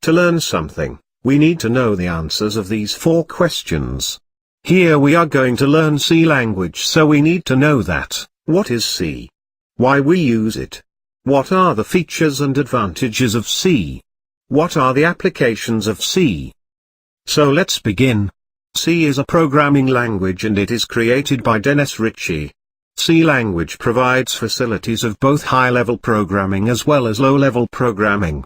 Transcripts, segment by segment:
To learn something, we need to know the answers of these 4 questions. Here we are going to learn C language, so we need to know that. What is C? Why we use it? What are the features and advantages of C? What are the applications of C? So let's begin. C is a programming language and it is created by Dennis Ritchie. C language provides facilities of both high-level programming as well as low-level programming.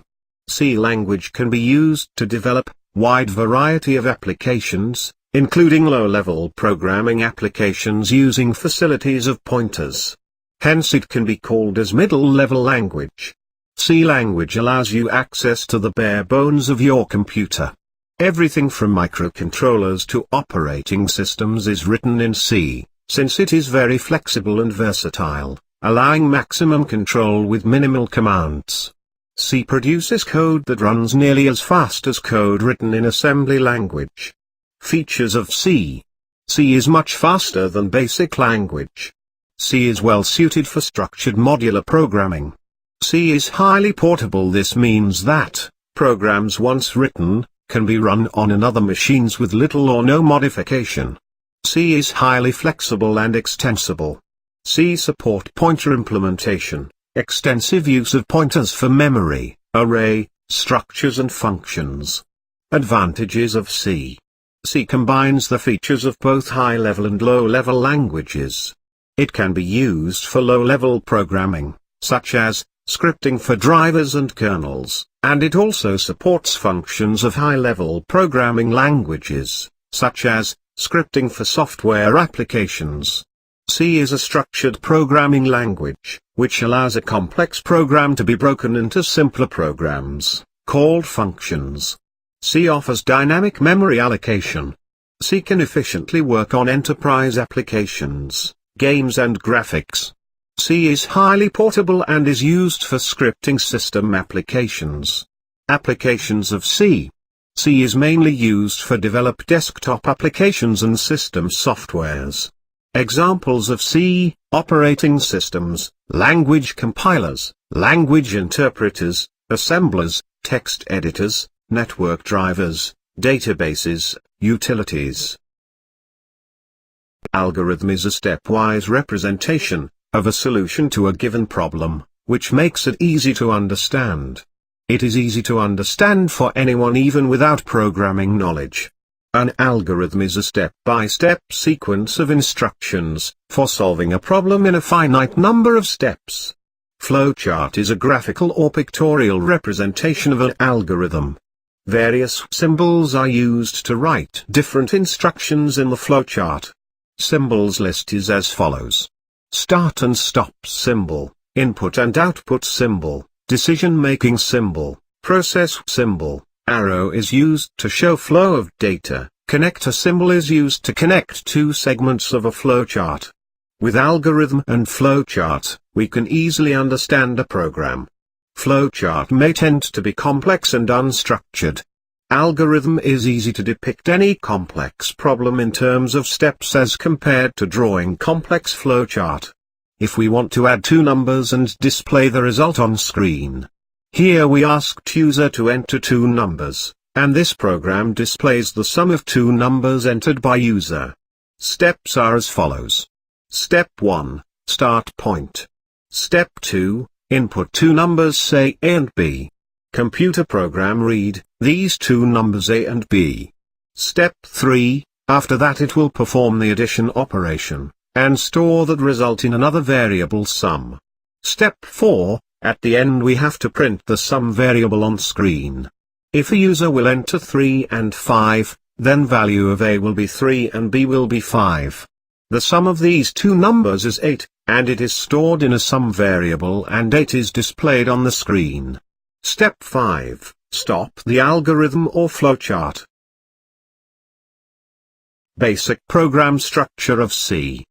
C language can be used to develop wide variety of applications, including low-level programming applications using facilities of pointers. Hence it can be called as middle-level language. C language allows you access to the bare bones of your computer. Everything from microcontrollers to operating systems is written in C, since it is very flexible and versatile, allowing maximum control with minimal commands. C produces code that runs nearly as fast as code written in assembly language. Features of C. C is much faster than basic language. C is well suited for structured modular programming. C is highly portable. This means that programs once written can be run on another machines with little or no modification. C is highly flexible and extensible. C support pointer implementation, extensive use of pointers for memory, array, structures and functions. Advantages of C. C combines the features of both high-level and low-level languages. It can be used for low-level programming, such as scripting for drivers and kernels, and it also supports functions of high-level programming languages, such as scripting for software applications. C is a structured programming language, which allows a complex program to be broken into simpler programs, called functions. C offers dynamic memory allocation. C can efficiently work on enterprise applications, games and graphics. C is highly portable and is used for scripting system applications. Applications of C. C is mainly used for develop desktop applications and system softwares. Examples of C: operating systems, language compilers, language interpreters, assemblers, text editors, network drivers, databases, utilities. Algorithm is a stepwise representation of a solution to a given problem, which makes it easy to understand. It is easy to understand for anyone even without programming knowledge. An algorithm is a step-by-step sequence of instructions for solving a problem in a finite number of steps. Flowchart is a graphical or pictorial representation of an algorithm. Various symbols are used to write different instructions in the flowchart. Symbols list is as follows: start and stop symbol, input and output symbol, decision-making symbol, process symbol. Arrow is used to show flow of data. Connector symbol is used to connect two segments of a flowchart. With algorithm and flowchart, we can easily understand a program. Flowchart may tend to be complex and unstructured. Algorithm is easy to depict any complex problem in terms of steps as compared to drawing complex flowchart. If we want to add two numbers and display the result on screen, here we asked user to enter two numbers, and this program displays the sum of two numbers entered by user. Steps are as follows. Step 1, start point. Step 2, input two numbers, say A and B. Computer program read these two numbers A and B. Step 3, after that it will perform the addition operation, and store that result in another variable sum. Step 4, at the end we have to print the sum variable on screen. If a user will enter 3 and 5, then value of A will be 3 and B will be 5. The sum of these two numbers is 8, and it is stored in a sum variable and 8 is displayed on the screen. Step 5, stop the algorithm or flowchart. Basic program structure of C.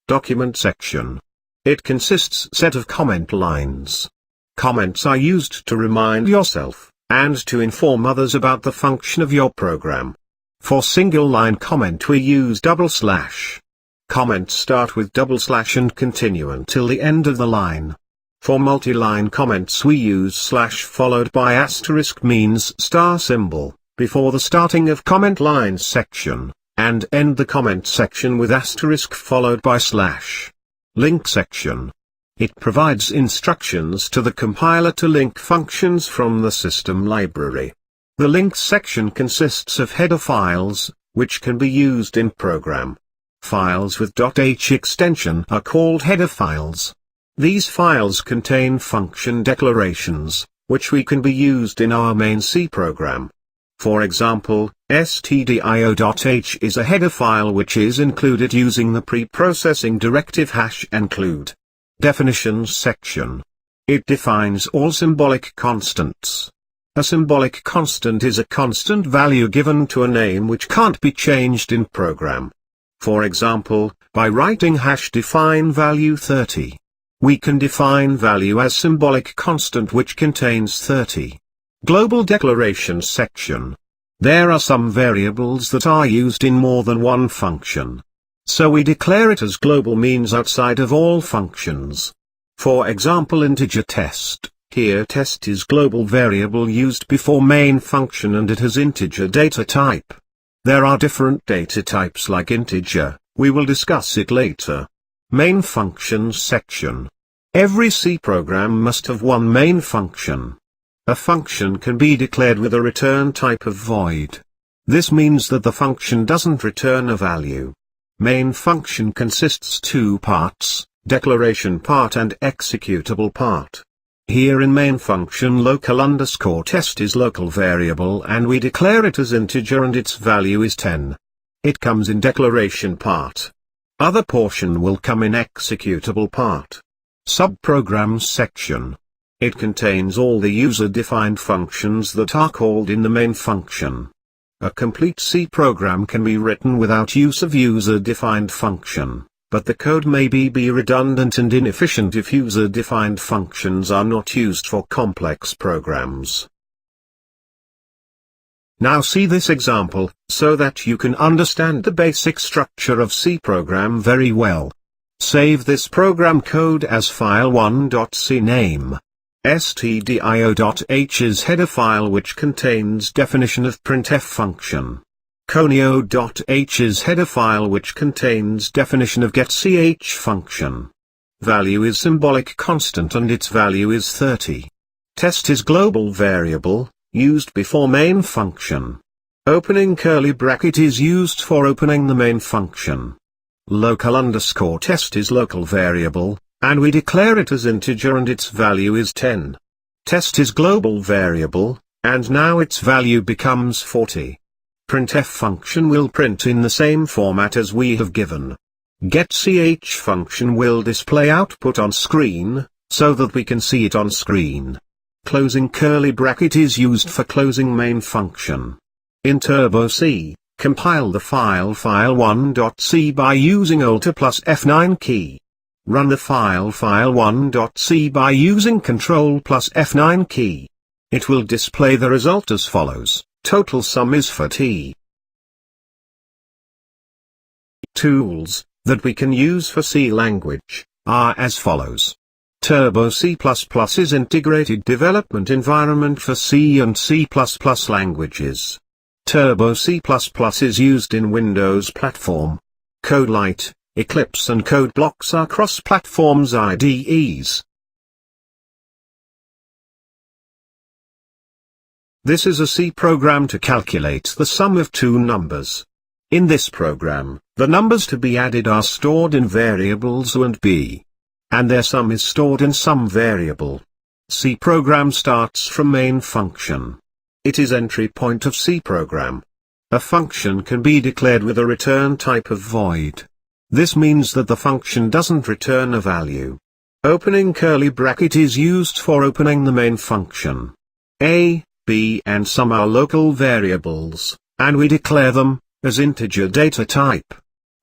Document section. It consists set of comment lines. Comments are used to remind yourself, and to inform others about the function of your program. For single line comment we use double slash. Comments start with double slash and continue until the end of the line. For multi-line comments we use slash followed by asterisk means star symbol, before the starting of comment line section, and end the comment section with asterisk followed by slash. Link section. It provides instructions to the compiler to link functions from the system library. The links section consists of header files, which can be used in program. Files with .h extension are called header files. These files contain function declarations, which can be used in our main C program. For example, stdio.h is a header file which is included using the pre-processing directive #include. Definitions section. It defines all symbolic constants. A symbolic constant is a constant value given to a name which can't be changed in program. For example, by writing #define value 30. We can define value as symbolic constant which contains 30. Global declaration section. There are some variables that are used in more than one function. So we declare it as global means outside of all functions. For example, integer test. Here test is global variable used before main function and it has integer data type. There are different data types like integer, we will discuss it later. Main functions section. Every C program must have one main function. A function can be declared with a return type of void. This means that the function doesn't return a value. Main function consists two parts, declaration part and executable part. Here in main function local_test is local variable and we declare it as integer and its value is 10. It comes in declaration part. Other portion will come in executable part. Subprograms section. It contains all the user-defined functions that are called in the main function. A complete C program can be written without use of user-defined function, but the code may be redundant and inefficient if user-defined functions are not used for complex programs. Now see this example, so that you can understand the basic structure of C program very well. Save this program code as file1.c name. stdio.h is header file which contains definition of printf function. conio.h is header file which contains definition of getch function. Value is symbolic constant and its value is 30. Test is global variable, used before main function. Opening curly bracket is used for opening the main function. Local_test is local variable, and we declare it as integer and its value is 10. Test is global variable, and now its value becomes 40. Printf function will print in the same format as we have given. Getch function will display output on screen, so that we can see it on screen. Closing curly bracket is used for closing main function. In Turbo C, compile the file1.c by using Alt plus F9 key. Run the file1.c by using Ctrl plus F9 key. It will display the result as follows. Total sum is 40. Tools that we can use for C language are as follows. Turbo C++ is integrated development environment for C and C++ languages. Turbo C++ is used in Windows platform. CodeLite, Eclipse and CodeBlocks are cross-platforms IDEs. This is a C program to calculate the sum of two numbers. In this program, the numbers to be added are stored in variables A and B. And their sum is stored in some variable. C program starts from main function. It is entry point of C program. A function can be declared with a return type of void. This means that the function doesn't return a value. Opening curly bracket is used for opening the main function. A, B and sum are local variables, and we declare them as integer data type.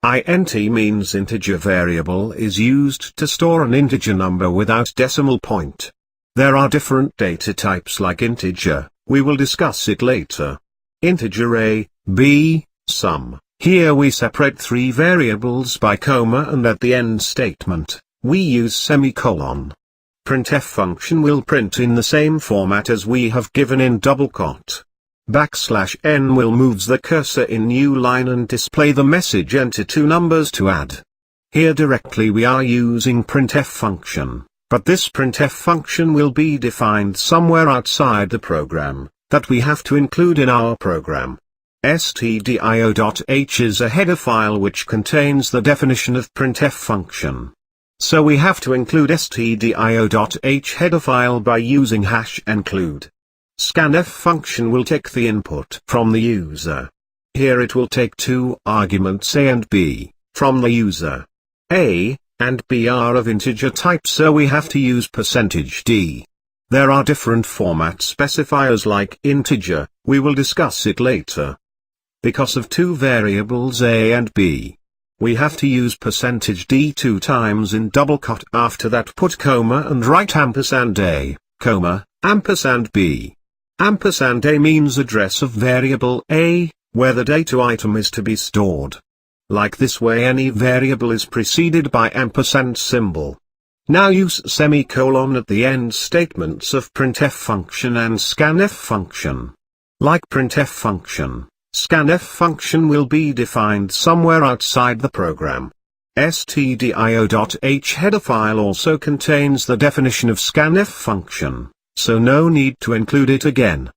int means integer variable is used to store an integer number without decimal point. There are different data types like integer, we will discuss it later. Integer A, B, sum. Here we separate three variables by comma and at the end statement, we use semicolon. printf function will print in the same format as we have given in double quote. \n will moves the cursor in new line and display the message enter two numbers to add. Here directly we are using printf function, but this printf function will be defined somewhere outside the program, that we have to include in our program. stdio.h is a header file which contains the definition of printf function. So we have to include stdio.h header file by using #include. Scanf function will take the input from the user. Here it will take two arguments a and b, from the user. A and b are of integer type, so we have to use %d. There are different format specifiers like integer, we will discuss it later. Because of two variables a and b, we have to use %d two times in double quote. After that put comma and write &a, comma, &b. &a means address of variable a, where the data item is to be stored. Like this way any variable is preceded by & symbol. Now use semicolon at the end statements of printf function and scanf function. Like printf function, scanf function will be defined somewhere outside the program. stdio.h header file also contains the definition of scanf function, so no need to include it again.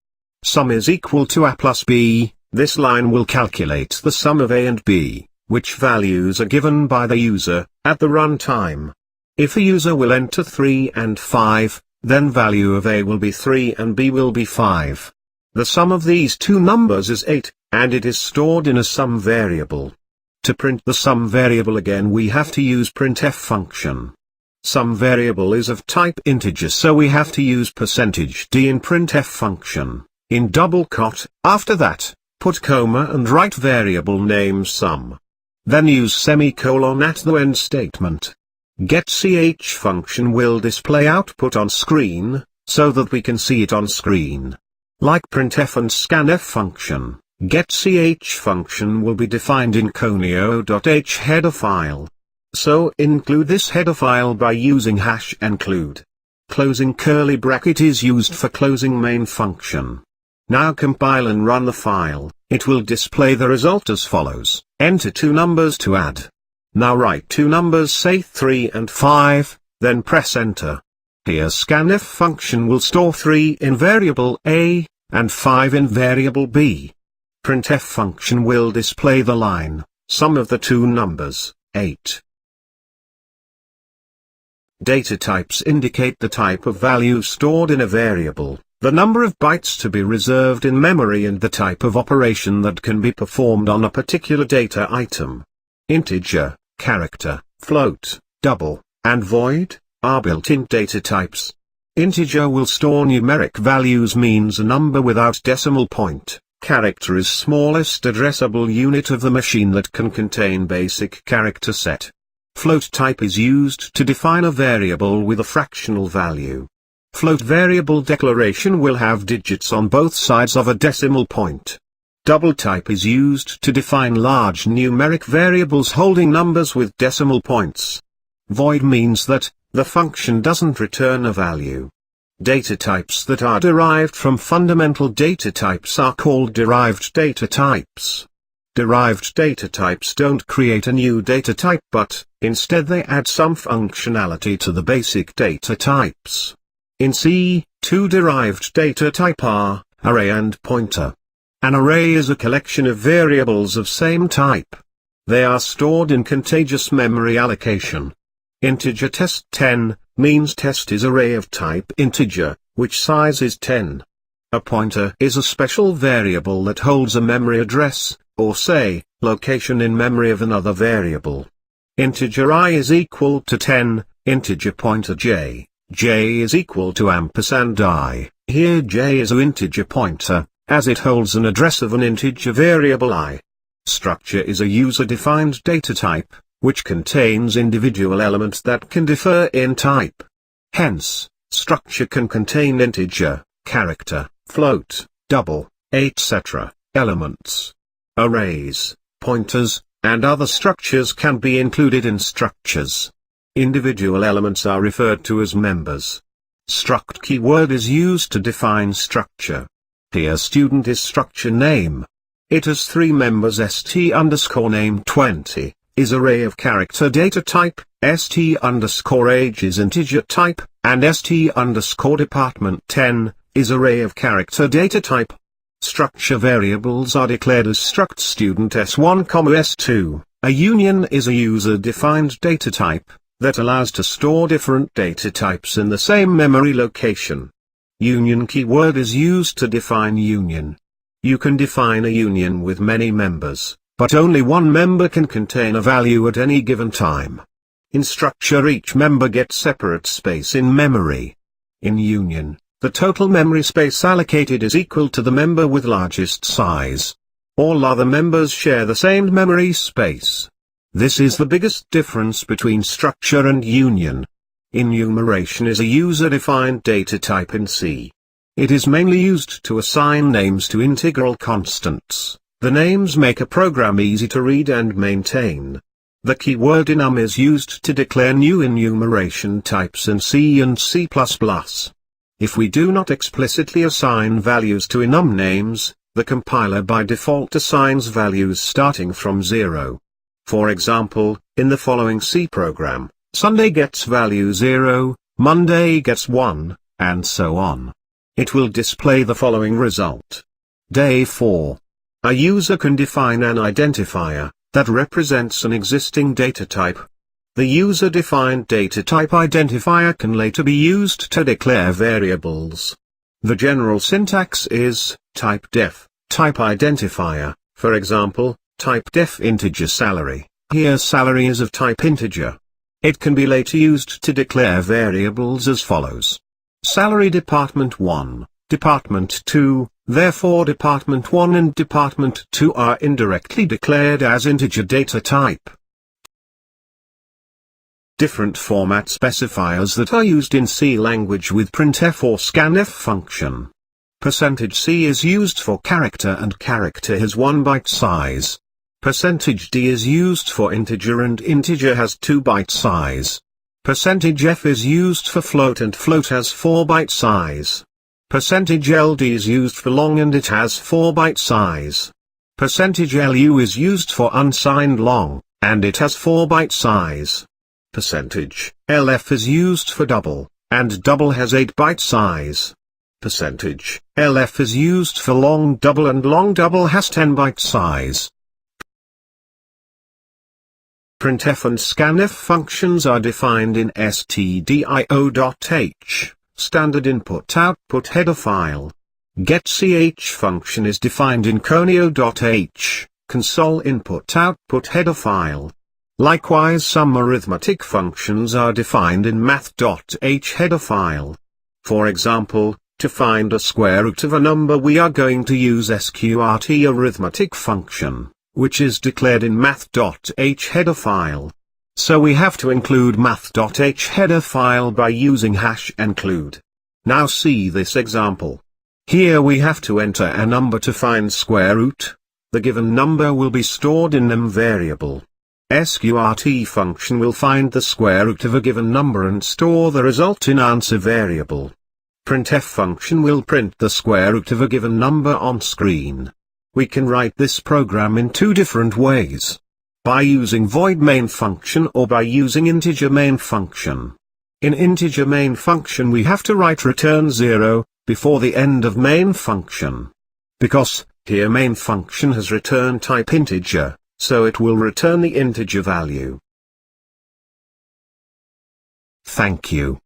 Sum is equal to a plus b, this line will calculate the sum of a and b, which values are given by the user, at the runtime. If a user will enter 3 and 5, then value of a will be 3 and b will be 5. The sum of these two numbers is 8, and it is stored in a sum variable. To print the sum variable again we have to use printf function. Sum variable is of type integer, so we have to use %d in printf function, in double quote. After that, put comma and write variable name sum. Then use semicolon at the end statement. Get.ch function will display output on screen, so that we can see it on screen. Like printf and scanf function, get.ch function will be defined in conio.h header file. So include this header file by using #include. Closing curly bracket is used for closing main function. Now compile and run the file, it will display the result as follows. Enter two numbers to add. Now write two numbers, say 3 and 5, then press enter. Here scanf function will store 3 in variable a, and 5 in variable b. Printf function will display the line, sum of the two numbers, 8. Data types indicate the type of value stored in a variable, the number of bytes to be reserved in memory and the type of operation that can be performed on a particular data item. Integer, character, float, double, and void are built-in data types. Integer will store numeric values, means a number without decimal point. Character is smallest addressable unit of the machine that can contain basic character set. Float type is used to define a variable with a fractional value. Float variable declaration will have digits on both sides of a decimal point. Double type is used to define large numeric variables holding numbers with decimal points. Void means that the function doesn't return a value. Data types that are derived from fundamental data types are called derived data types. Derived data types don't create a new data type, but instead they add some functionality to the basic data types. In C, two derived data type are array and pointer. An array is a collection of variables of same type. They are stored in contiguous memory allocation. Integer test 10 means test is array of type integer, which size is 10. A pointer is a special variable that holds a memory address, or say, location in memory of another variable. Integer I is equal to 10, integer pointer j is equal to &I. Here j is an integer pointer, as it holds an address of an integer variable I. Structure is a user-defined data type, which contains individual elements that can differ in type. Hence, structure can contain integer, character, float, double, etc. elements. Arrays, pointers, and other structures can be included in structures. Individual elements are referred to as members. Struct keyword is used to define structure. Here student is structure name. It has three members: st_name20 is array of character data type, st_age is integer type, and st_department10 is array of character data type. Structure variables are declared as struct student s1, s2. A union is a user-defined data type that allows to store different data types in the same memory location. Union keyword is used to define union. You can define a union with many members, but only one member can contain a value at any given time. In structure, each member gets separate space in memory. In union, the total memory space allocated is equal to the member with largest size. All other members share the same memory space. This is the biggest difference between structure and union. Enumeration is a user-defined data type in C. It is mainly used to assign names to integral constants. The names make a program easy to read and maintain. The keyword enum is used to declare new enumeration types in C and C++. If we do not explicitly assign values to enum names, the compiler by default assigns values starting from 0. For example, in the following C program, Sunday gets value 0, Monday gets 1, and so on. It will display the following result. Day 4. A user can define an identifier that represents an existing data type. The user-defined data type identifier can later be used to declare variables. The general syntax is type def, type identifier, for example, type def integer salary. Here salary is of type integer. It can be later used to declare variables as follows. Salary department 1, department 2, therefore department 1 and department 2 are indirectly declared as integer data type. Different format specifiers that are used in C language with printf or scanf function. %C is used for character and character has 1 byte size. %D is used for integer and integer has 2 byte size. %F is used for float and float has 4 byte size. %LD is used for long and it has 4 byte size. %LU is used for unsigned long, and it has 4 byte size. %LF is used for double, and double has 8 byte size. %LF is used for long double and long double has 10 byte size. Printf and scanf functions are defined in stdio.h, standard input-output header file. getch function is defined in conio.h, console input-output header file. Likewise, some arithmetic functions are defined in math.h header file. For example, to find a square root of a number we are going to use sqrt arithmetic function, which is declared in math.h header file. So we have to include math.h header file by using #include. Now see this example. Here we have to enter a number to find square root. The given number will be stored in num variable. sqrt function will find the square root of a given number and store the result in answer variable. Printf function will print the square root of a given number on screen. We can write this program in two different ways. By using void main function or by using integer main function. In integer main function we have to write return 0 before the end of main function. Because here main function has return type integer, so it will return the integer value. Thank you.